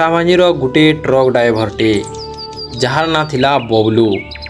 कंटाबांजीर गोटे truck ड्राइभरटे jar ना थिला बबलू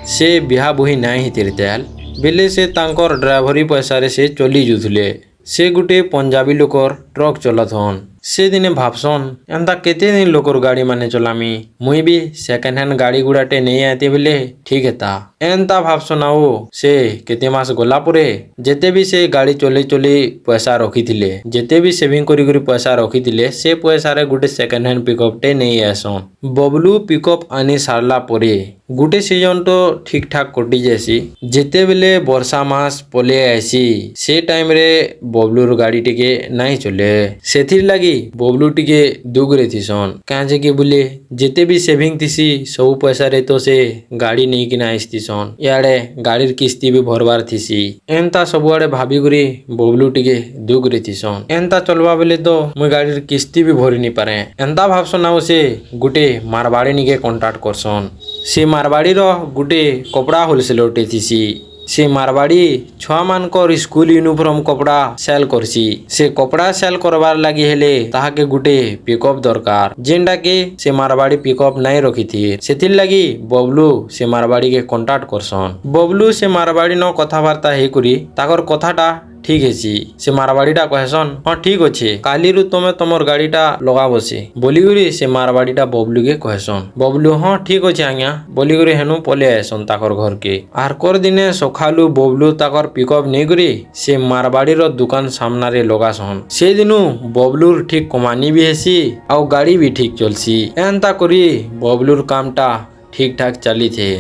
से बिहा बुही नाई हितिरतेल बेले से तांकर ड्राइभरी पैसा से चली जुथुले। से गोटे पंजाबी लोकर ट्रक चलथन। से दिने भाबसन एंता केते दिन लोकर गाड़ी माने चलामी मुई भी सेकेंड हैंड गाड़ी गुड़ाटे नहीं आते बेले ठीक है एंता भाबसन आओ से केते मास गला परे जेते भी से गाड़ी चले चले पैसा रखी थिले जेते भी सेविंग करी करी पैसा रखी थिले से पैसा रे गुटे सेकेंड हैंड पिकअप टे नहीं आसन। बबलू पिकअप आनी सारला परे गुटे सीजन तो ठीक ठाक कटि जासी जेते बेले वर्षा मास पले आसी से टाइम रे बबलूर गाड़ी टिके नहीं चले सेथिर लगी बबलू टिके दुख रे थिसन काजे के बोले जेते भी सेविंग थिसी सब पैसा रे तो से गाड़ी नहीं किना आइस्तिसन याडे गाड़ीर किस्ती भी भरबार थिसी एंता सबुआडे भाबी करी बबलू टिके दुख रे थिसन एंता चलवा बेले तो मुई गाड़ीर किस्ती भी भरी नहीं पारे एंता भाबसन आउ से गुटे मारवाड़ी निके कांटेक्ट करसन। से मारवाड़ी रो गुटे कपड़ा होलसेलर टे थिसी से मारवाड़ी छुआ मानकर स्कूल यूनिफॉर्म कपड़ा सेल करसी से कपड़ा सेल करबार लगी हेले ताहाके गुटे पिकअप दरकार जेंडा के से मारवाड़ी पिकअप नहीं रखी थी सेथिर लगी बबलू से मारवाड़ी के कांटेक्ट करसन। बबलू से मारवाड़ी न कथाबार्ता हे करी ताकर कथाटा ठीक है से मारवाड़ीटा कहसन हाँ ठीक अच्छे काली रु तुम तुमर गाड़ीटा लगा बसे बोलीगुरी से मारवाड़ीटा बबलू के कहसन। बबलू हाँ ठीक अच्छे आज्ञा बोलीगुरी हेनु पले आसन ताकर घर के आर कर दिने सखालू बबलू ताकर पिकअप नहीं करी से मारवाड़ीर दुकान सामना रे लगासन। से दिनु बबलूर ठीक कमानी भी हेसी आउ गाड़ी भी ठीक चलसी एंता करी बबलूर कामटा ठीक ठाक चली थे।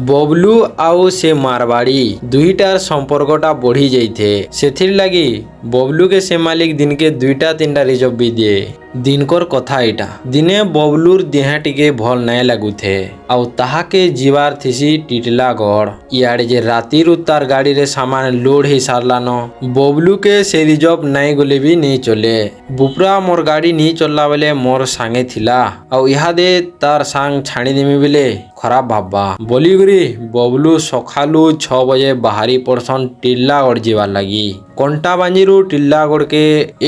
बबलू आउ से मारवाड़ी दुईटार संपर्कटा बढ़ी जाइथे सेथिर लगी बबलू के से मालिक दिन के दुईटा तीनटा रिजर्व भी दिए दिनकर कथा इटा दिने बबलूर देहा टिके भल नहीं लगुथे आउ ताहाके जीवार थिसी टिटलागढ़ इयाड़े जे राती रु तार गाड़ी रे सामान लोड ही सारला न बबलू के से रिजर्व नहीं गले भी नहीं चले बुपरा मोर गाड़ी नहीं चलला बेले मोर सांगे थिला आउ इहादे तार सांग छाणी देमी बेले खराब भाबा बोलीगुरी बबलू सखालू 6 बजे बाहरी पड़सन टिल्लागढ़ जीवार लगी कंटाबांजीरू टिल्लागढ़ के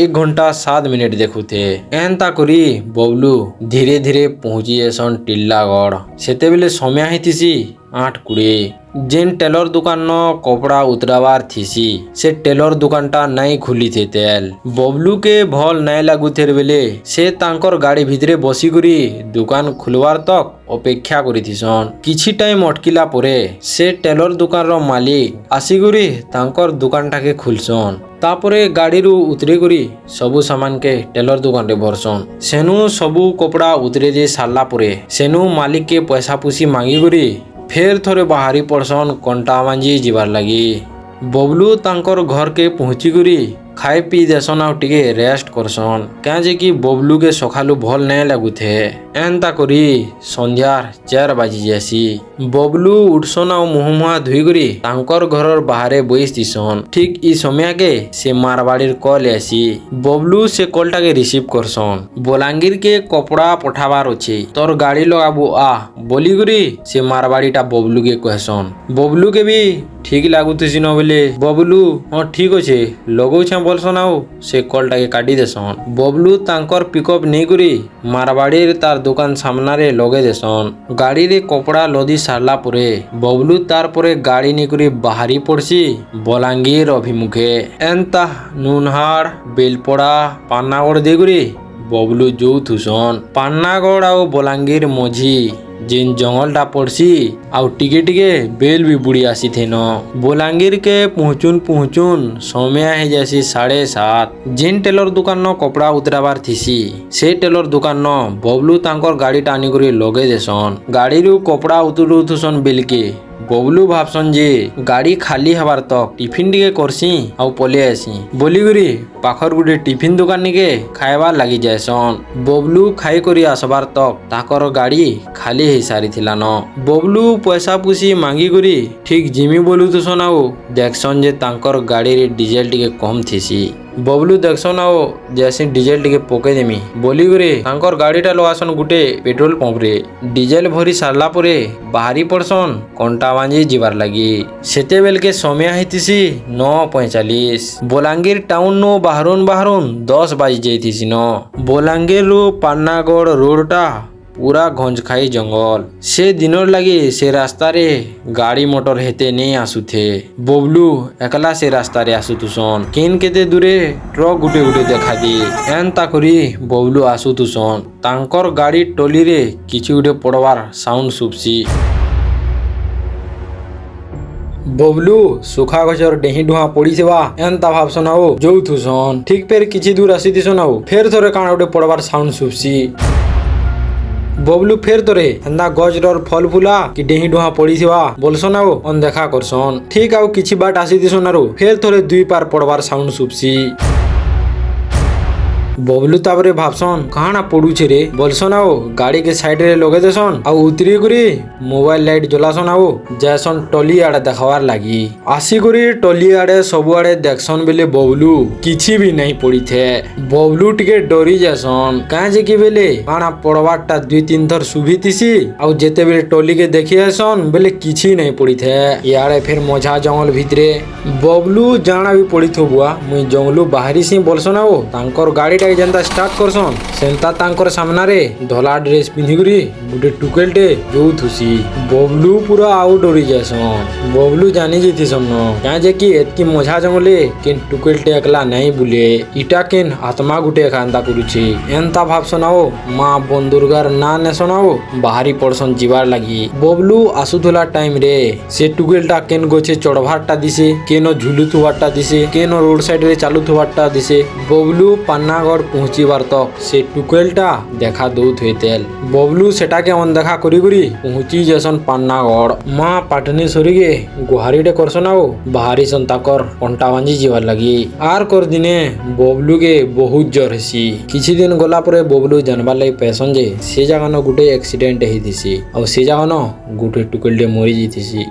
1 घंटा 7 मिनट देखुथे एंता करी बबलू धीरे धीरे पहुंची एसन टिल्लागढ़ सेते बेले समय हिथिसी 8:20 जेन टेलर दुकान न कपड़ा उतरावार थीसी से टेलर दुकानटा नहीं खुली थे तेल बबलू के भल नहीं लागू थे बेले से तांकर गाड़ी भितरे बसी करी दुकान खुलवार तक अपेक्षा करी थीसन। किछि टाइम अटकिला परे से टेलर दुकान रो मालिक आसिगुरी तांकर दुकानटा के खुलसन तापरे गाड़ी रु उतरे करी सबु सामान के टेलर दुकान रे भरसन सेनु सबु कपड़ा उतरे जे सारला परे सेनु मालिक के पैसा पुसी मांगी करी फेर थोड़े बाहरी पड़सन कंटाबांजी जीवार लगी बबलू तांकर घर के पहुंची करी खाए पी देसन आउ टिके रेस्ट करसन क्या कि बबलू के सखालू भल नहीं लगुथे एंता करी संध्यार 4 बाजी जासी बबलू उठसन आउ मुह मुहा धुई करी तांकर घरर बाहरे बइस दिसन ठीक ई समय के से मारवाड़ीर कॉल आसी बबलू से कॉलटा के रिसीव करसन बोलांगीर के कपड़ा पठाबार अछि तोर गाड़ी लगाबू आ बोली करी से मारवाड़ीटा बबलू के कहसन बबलू के भी ठीक लागुथि न बोले बबलू हाँ ठीक अच्छे लगौ छे बोलसन आउ से कॉलटा के काटी देसन बबलू तांकर पिकअप नहीं करी मारवाड़ी तार दुकान सामना रे लगे देसन गाड़ी रे कपड़ा लदी सारला परे बबलू तार परे गाड़ी नहीं करी बाहरी पड़सी बलांगीर अभिमुखे एंता नुनहाड़ बेलपड़ा पान्नागढ़ दे करी बबलू जो थुसन पान्नागढ़ आउ बलांगीर मझी जेन जंगलटा पड़सी आउ टिके टिके बेल भी बुड़ी आसी थे न बोलांगीर के पहुंचुन समय है जैसी 7:30 जेन टेलर दुकान न कपड़ा उतराबार थीसी से टेलर दुकान न बबलू तांकर गाड़ी टानी करी लगे देसन गाड़ी रु कपड़ा उतरुथुसन बेलके बबलू भाबसन जे गाड़ी खाली हबार तक टिफिन टिके करसी आउ पले आसी बोलीगुरी पाखर गुटे टिफिन दुकान निके खाइबार लगी जायसन बबलू खाई करी आसबार तक ताकर गाड़ी खाली ही सारी थिला न बबलू पैसा पुसी मांगी करी ठीक जिमी बोलुथुसन आउ देखसन जे तांकर गाड़ी रे डीजल टिके कम थीसी बबलू देखसन आओ जैसे डीजेल टिके पके देमी बोली करे तांकर गाड़ीटा लगासन गुटे पेट्रोल पंप रे डीजेल भरी सारला परे बाहरी पड़सन कंटाबांजी जिबार लगी सेते बेल के समय हेतिसी 9:45 बलांगीर टाउन नो बाहरुन 10 बाजी जाइथिसी न बलांगीर रू पान्नागढ़ रोडटा पूरा घंजखाई जंगल से दिनर लगी से रास्ता रे गाड़ी मोटर हेते नहीं आसुथे बबलू एकला से रास्ता रे आसुतुसन किन केते दूरे ट्रक गुटे गुटे देखा दी एनता करी बबलू आसुतुसन तांकर गाड़ी टोली रे किछि गुटे पड़वार साउंड सुबसी बबलू सुखा गछर डेही डुहा पड़ीथिबा एनता भाबसन आओ जोउथुसन ठीक फेर किछि दूर आसीथिसन आओ फेर थोरे काना गुटे पड़वार साउंड सुबसी बबलू फेर तोरे हेंदा गजर फल फुला कि डेही डुहा पड़ीथिबा बोलसन आओ अनदेखा करसन ठीक आउ किछि बाट आसी दिसन आरो फेर थोरे दुई पार पड़वार साउंड सुबसी बबलू ताबरे भाबसन कहाना पड़ुछे रे बोलसन आओ गाड़ी के साइड रे लगे देसन आ उतरी करी मोबाइल लाइट जलासन आओ जैसन टली आड़े देखवार लागी आसी करी टली आड़े सब आड़े देखसन बेले बबलू किछि भी नहीं पड़ी थे बबलू टिके डरी जासन काहे जे कि बेले काना पड़वारटा 2-3 थर सुभितिसी आ जेते बेले टली के देखि आसन बेले किछि नहीं पड़ी थे यारे फिर मझा जंगल भितरे बबलू जाना भी पड़ी थो बुआ मुई जंगलू बाहरी सी बोलसन आओ तांकर गाड़ी जेंता स्टार्ट करसन सेंता तांकर सामना रे धला ड्रेस पिंधि करी गुटे टुकेलटे जोउथुसी बबलू पूरा आउ डरी जासन बबलू जानी जेथिसन न काहे जे कि एतकी मझा जंगले केन टुकेलटे एकला नहीं बुले इटा केन आत्मा गुटे खांदा करूछि एनता भाबसन आओ मां बंदुरगार ना नेसन आओ बाहरी पड़सन जीवार लागी बबलू आसुथुला टाइम रे से टुकेलटा केन गोछे चढ़वारटा दिसे केनो झुलुथुवारटा दिसे केनो रोड साइड रे चालुथुवारटा दिसे बबलू पान्नागढ़ पहुंचीबार तक से टुकेलटा देखा दौत होतेल बबलू सेटा के अनदेखा करी करी पहुंची जसन पान्नागढ़ मां पाटनी सरी के गुहारीटे करसन आओ बाहरी सन ताकर कंटाबांजी जीवार लगी आर कर दिने बबलू के बहुत जर हेसी किछि दिन गला परे बबलू जानबार लागि पैसन जे से जगह न गुटे एक्सीडेंट हेतिसी और से जगह न गुटे टुकेलटे मरी जैतिसी।